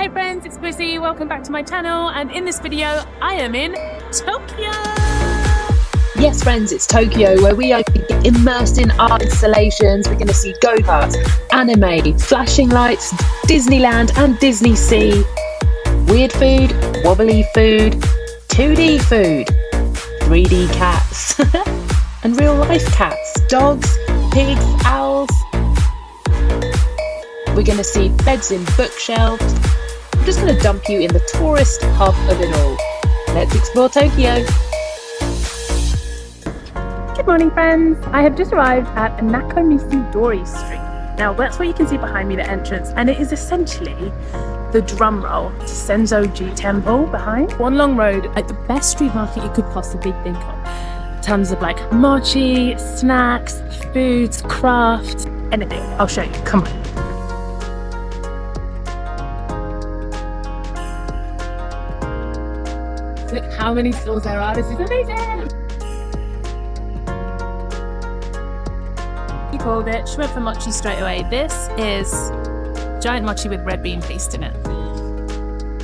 Hey friends, it's Chrissie. Welcome back to my channel, and in this video I am in Tokyo. Yes friends, it's Tokyo, where we are immersed in art installations. We're going to see go-karts, anime, flashing lights, Disneyland and DisneySea, weird food, wobbly food, 2D food, 3D cats and real life cats, dogs, pigs, owls. We're going to see beds in bookshelves. I'm just going to dump you in the tourist hub of it all. Let's explore Tokyo. Good morning friends, I have just arrived at Nakamisi-dori Street. Now that's what you can see behind me, the entrance, and it is essentially the drum roll to Senso-ji Temple behind. One long road, like the best street market you could possibly think of. Tons of like mochi, snacks, foods, crafts, anything. I'll show you, come on. Look how many stores there are, this is amazing! You called it, she went for mochi straight away. This is giant mochi with red bean paste in it.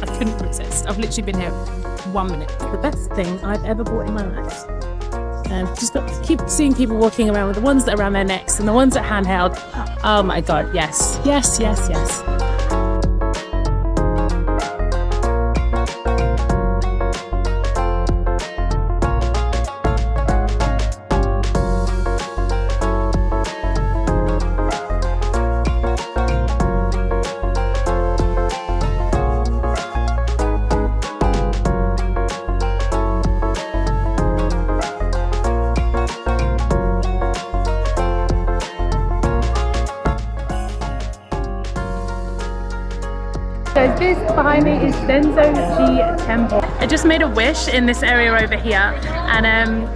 I couldn't resist. I've literally been here 1 minute. The best thing I've ever bought in my life. Just got to keep seeing people walking around with the ones that are around their necks and the ones that are handheld. Oh my god, yes. Yes, yes, yes. So this behind me is Senso-ji Temple. I just made a wish in this area over here, and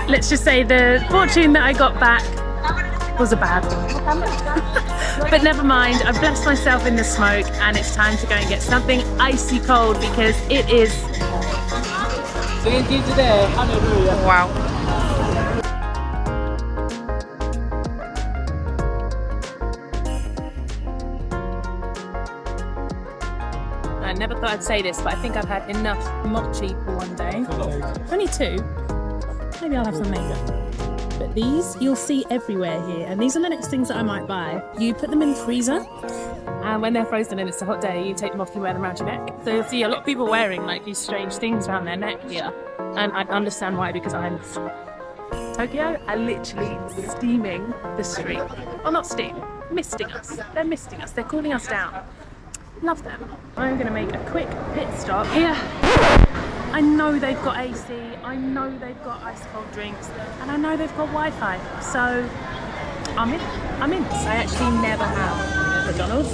let's just say the fortune that I got back was a bad one. But never mind, I've blessed myself in the smoke, and it's time to go and get something icy cold because it is... Wow. I never thought I'd say this, but I think I've had enough mochi for one day. Only two. Maybe I'll have some later. But these you'll see everywhere here, and these are the next things that I might buy. You put them in the freezer, and when they're frozen and it's a hot day, you take them off and wear them around your neck. So you'll see a lot of people wearing like these strange things around their neck here, and I understand why, because I'm Tokyo are literally steaming the street. Well, not steam, misting us. They're misting us. They're cooling us down. Love them. I'm going to make a quick pit stop here. I know they've got AC, I know they've got ice cold drinks, and I know they've got Wi-Fi, so I'm in. I actually never have McDonald's,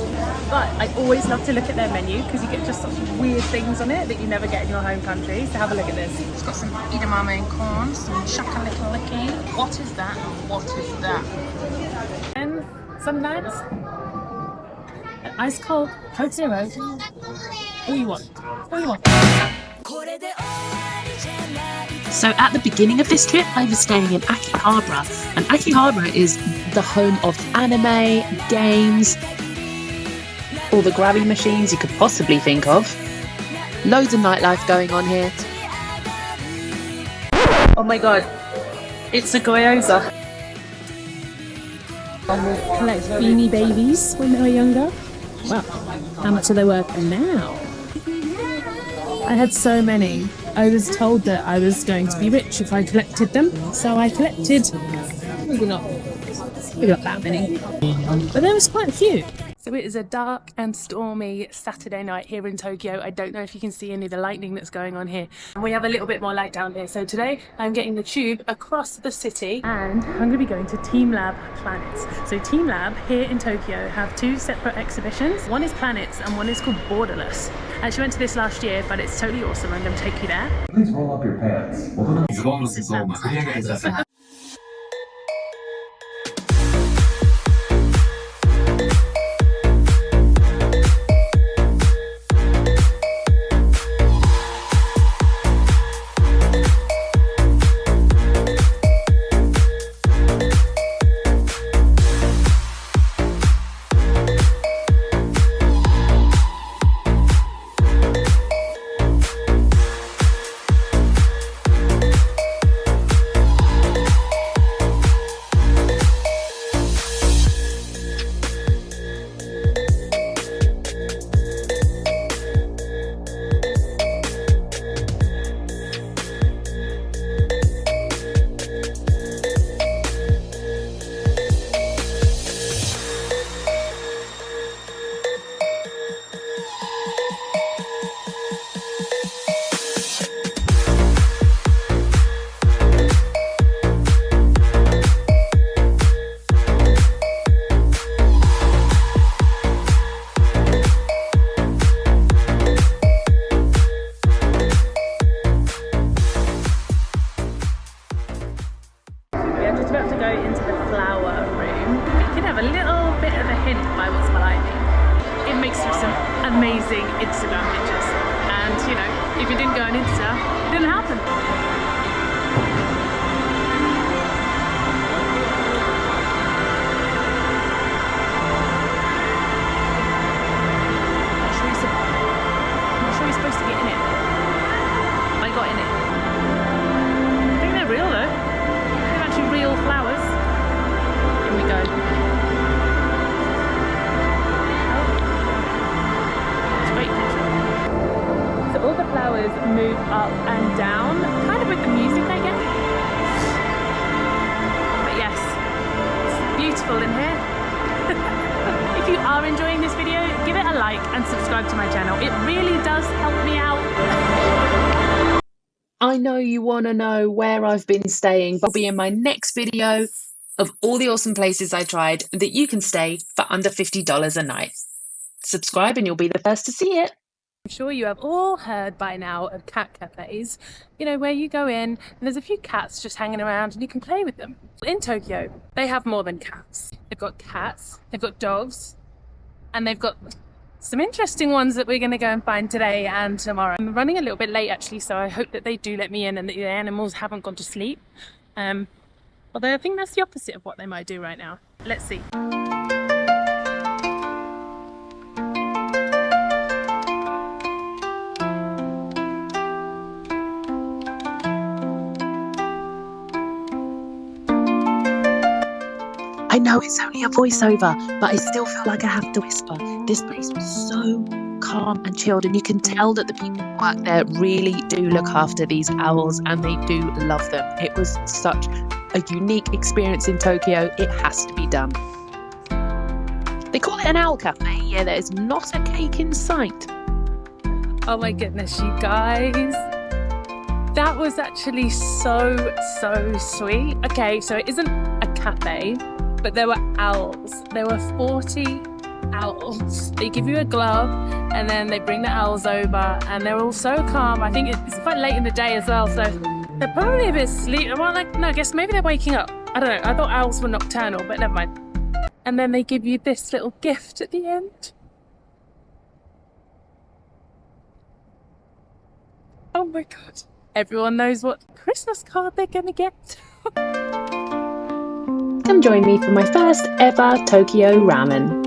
but I always love to look at their menu because you get just such weird things on it that you never get in your home country. So have a look at this. It's got some edamame and corn, some chocolate-licky. What is that? What is that? And some nuts. Ice cold Coke Zero. All you want. All you want. So at the beginning of this trip, I was staying in Akihabara, and Akihabara is the home of anime, games, all the grabbing machines you could possibly think of. Loads of nightlife going on here. Oh my god, it's a gyoza. Collect Beanie Babies when they were younger. Wow, how much are they worth now? I had so many. I was told that I was going to be rich if I collected them, so I collected, maybe not that many, but there was quite a few. So it is a dark and stormy Saturday night here in Tokyo. I don't know if you can see any of the lightning that's going on here. And we have a little bit more light down here. So today I'm getting the tube across the city, and I'm going to be going to Teamlab Planets. So Teamlab here in Tokyo have two separate exhibitions. One is Planets and one is called Borderless. I actually went to this last year, but it's totally awesome. I'm going to take you there. Please roll up your pants. amazing Instagram pictures. And you know, if you didn't go on Insta, it didn't happen. I'm not sure you're supposed to get in it. I got in it. I think they're real though. They're actually real flowers. Here we go. So all the flowers move up and down, kind of with the music, I guess. But yes, it's beautiful in here. If you are enjoying this video, give it a like and subscribe to my channel. It really does help me out. I know you want to know where I've been staying, but I'll be in my next video of all the awesome places I tried that you can stay for under $50 a night. Subscribe and you'll be the first to see it. I'm sure you have all heard by now of cat cafes, you know, where you go in and there's a few cats just hanging around and you can play with them. In Tokyo, they have more than cats. They've got cats, they've got dogs, and they've got some interesting ones that we're going to go and find today and tomorrow. I'm running a little bit late actually, so I hope that they do let me in and that the animals haven't gone to sleep. Although I think that's the opposite of what they might do right now. Let's see. I know it's only a voiceover, but I still feel like I have to whisper. This place was so calm and chilled, and you can tell that the people who work there really do look after these owls and they do love them. It was such a unique experience in Tokyo. It has to be done. They call it an owl cafe. Yeah, there is not a cake in sight. Oh my goodness, you guys. That was actually so sweet. Okay, so it isn't a cafe, but there were owls. There were 40 owls. They give you a glove and then they bring the owls over and they're all so calm. I think it's quite late in the day as well, so they're probably a bit asleep. Well, like, no, I guess maybe they're waking up. I don't know. I thought owls were nocturnal, but never mind. And then they give you this little gift at the end. Oh my God. Everyone knows what Christmas card they're gonna get. Come join me for my first ever Tokyo ramen.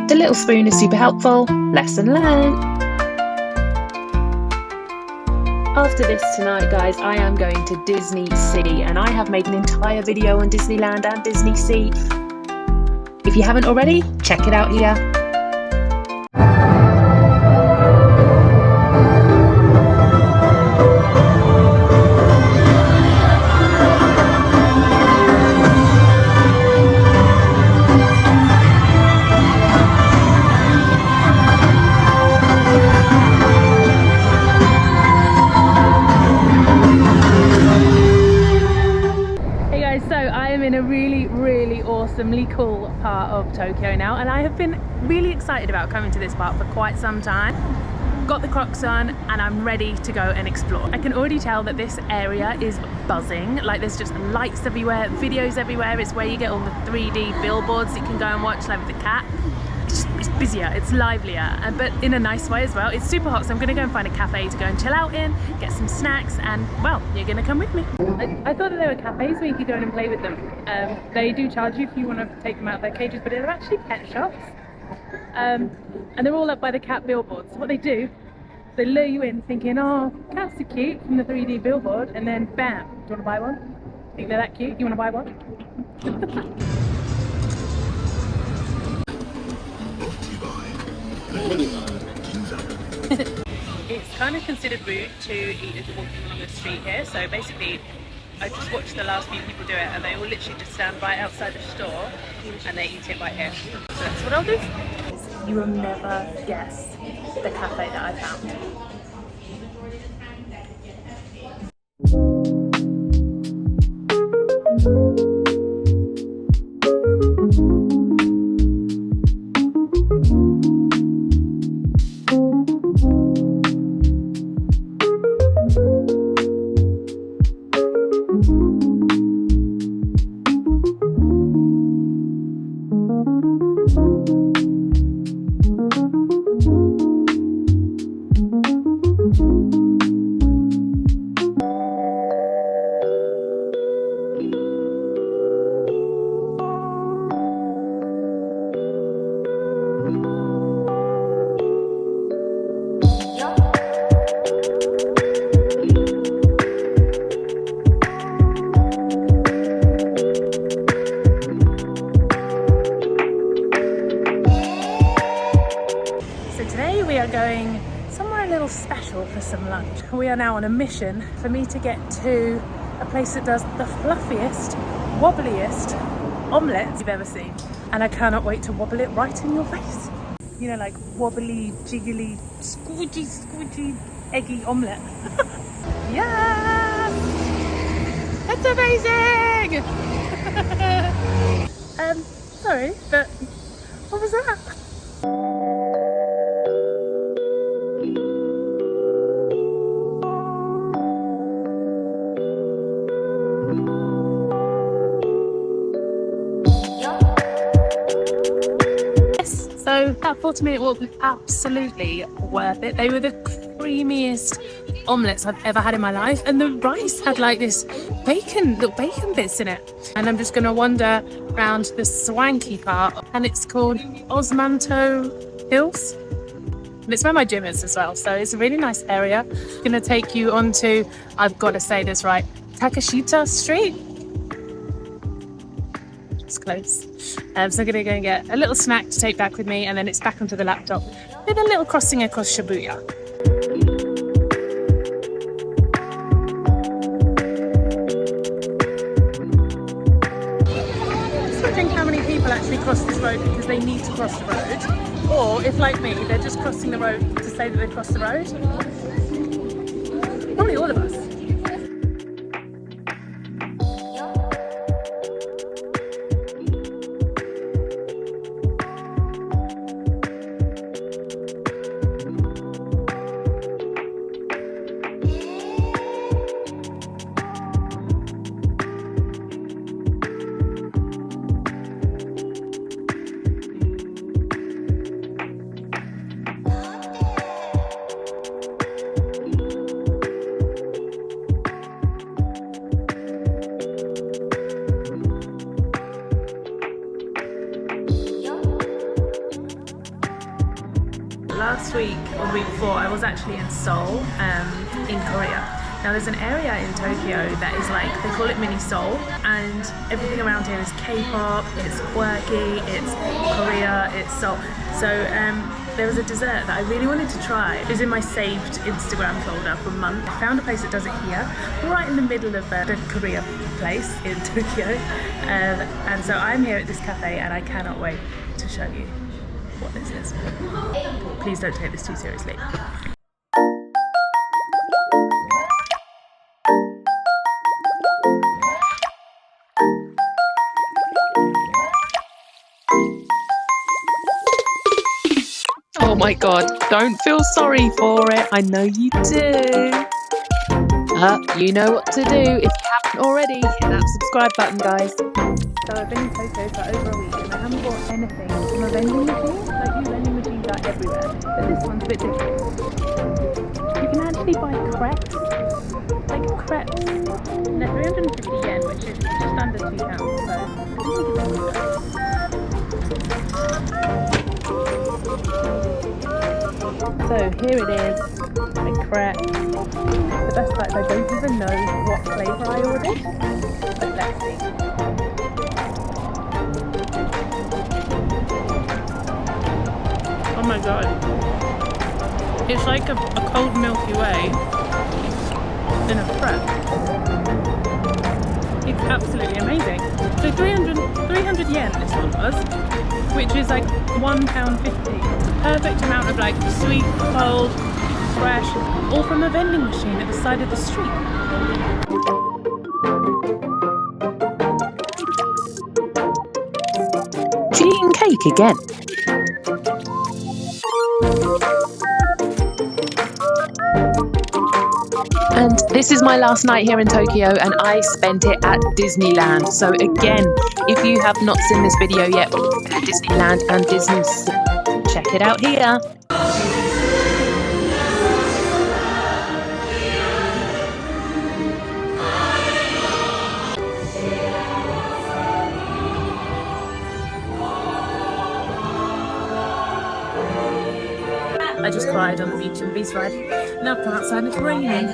The little spoon is super helpful. Lesson learned. After this tonight, guys, I am going to DisneySea, and I have made an entire video on Disneyland and DisneySea. If you haven't already, check it out here. Awesomely cool part of Tokyo now, and I have been really excited about coming to this park for quite some time. Got the Crocs on and I'm ready to go and explore. I can already tell that this area is buzzing, like there's just lights everywhere, videos everywhere. It's where you get all the 3D billboards that you can go and watch, like with the cat. It's busier, it's livelier, but in a nice way as well. It's super hot, so I'm gonna go and find a cafe to go and chill out in, get some snacks, and well, you're gonna come with me. I thought that there were cafes where you could go in and play with them. They do charge you if you want to take them out of their cages, but they're actually pet shops. And they're all up by the cat billboards. What they do, they lure you in thinking, oh, cats are cute from the 3D billboard, and then bam, do you want to buy one? Think they're that cute? You want to buy one? It's kind of considered rude to eat as you're walking along the street here, so basically I just watched the last few people do it and they all literally just stand right outside the store and they eat it right here. So that's what I'll do. You will never guess the cafe that I found. we are going somewhere a little special for some lunch. We are now on a mission for me to get to a place that does the fluffiest, wobbliest omelettes you've ever seen. And I cannot wait to wobble it right in your face. You know, like wobbly, jiggly, squidgy, eggy omelette. Yes! It's amazing! Sorry, but what was that? So that 40-minute walk was absolutely worth it. They were the creamiest omelettes I've ever had in my life, and the rice had like this little bacon bits in it. And I'm just going to wander around the swanky part, and it's called Osmanto Hills. And it's where my gym is as well, so it's a really nice area. It's going to take you onto, I've got to say this right, Takashita Street. It's close. So I'm going to go and get a little snack to take back with me, and then it's back onto the laptop with a little crossing across Shibuya. I'm just wondering how many people actually cross this road because they need to cross the road, or if, like me, they're just crossing the road to say that they crossed the road. Probably all of us. Last week or the week before, I was actually in Seoul, in Korea. Now there's an area in Tokyo that is like, they call it mini Seoul, and everything around here is K-pop, it's quirky, it's Korea, it's Seoul. So there was a dessert that I really wanted to try. It was in my saved Instagram folder for a month. I found a place that does it here, right in the middle of the Korea place in Tokyo. And so I'm here at this cafe, and I cannot wait to show you what this is. Please don't take this too seriously. Oh my god, don't feel sorry for it. I know you do. You know what to do. If you haven't already, hit that subscribe button, guys. So I've been in Kyoto for over a week and I haven't bought anything from a vending machine. Like, these vending machines are everywhere, but this one's a bit different. You can actually buy crepes, like crepes. And they're 350 yen, which is just under £2, so I think it's So here it is, a crepe. The best part is I don't even know what flavour I ordered, but let's see. Oh my god, it's like a cold Milky Way in a crepe. It's absolutely amazing. So 300 yen this one was, which is like £1.50. Perfect amount of like sweet, cold, fresh, all from a vending machine at the side of the street. She eating cake again? And this is my last night here in Tokyo, and I spent it at Disneyland. So again, if you have not seen this video yet, Disneyland and DisneySea, check it out here. I just cried on the beach in Beast Ride. Now I've come outside and it's raining.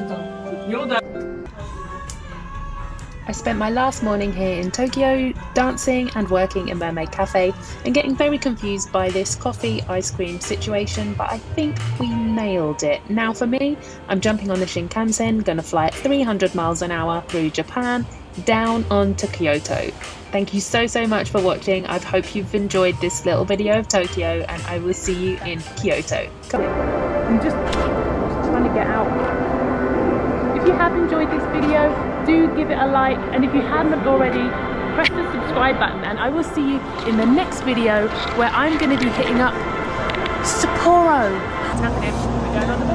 I spent my last morning here in Tokyo dancing and working in Mermaid Cafe and getting very confused by this coffee ice cream situation, but I think we nailed it. Now for me, I'm jumping on the Shinkansen, gonna fly at 300 miles an hour through Japan, down onto Kyoto. Thank you so much for watching. I hope you've enjoyed this little video of Tokyo, and I will see you in Kyoto. Come on. I'm just trying to get out. If you have enjoyed this video, do give it a like, and if you haven't already, press the subscribe button, and I will see you in the next video where I'm going to be hitting up Sapporo. We're going on the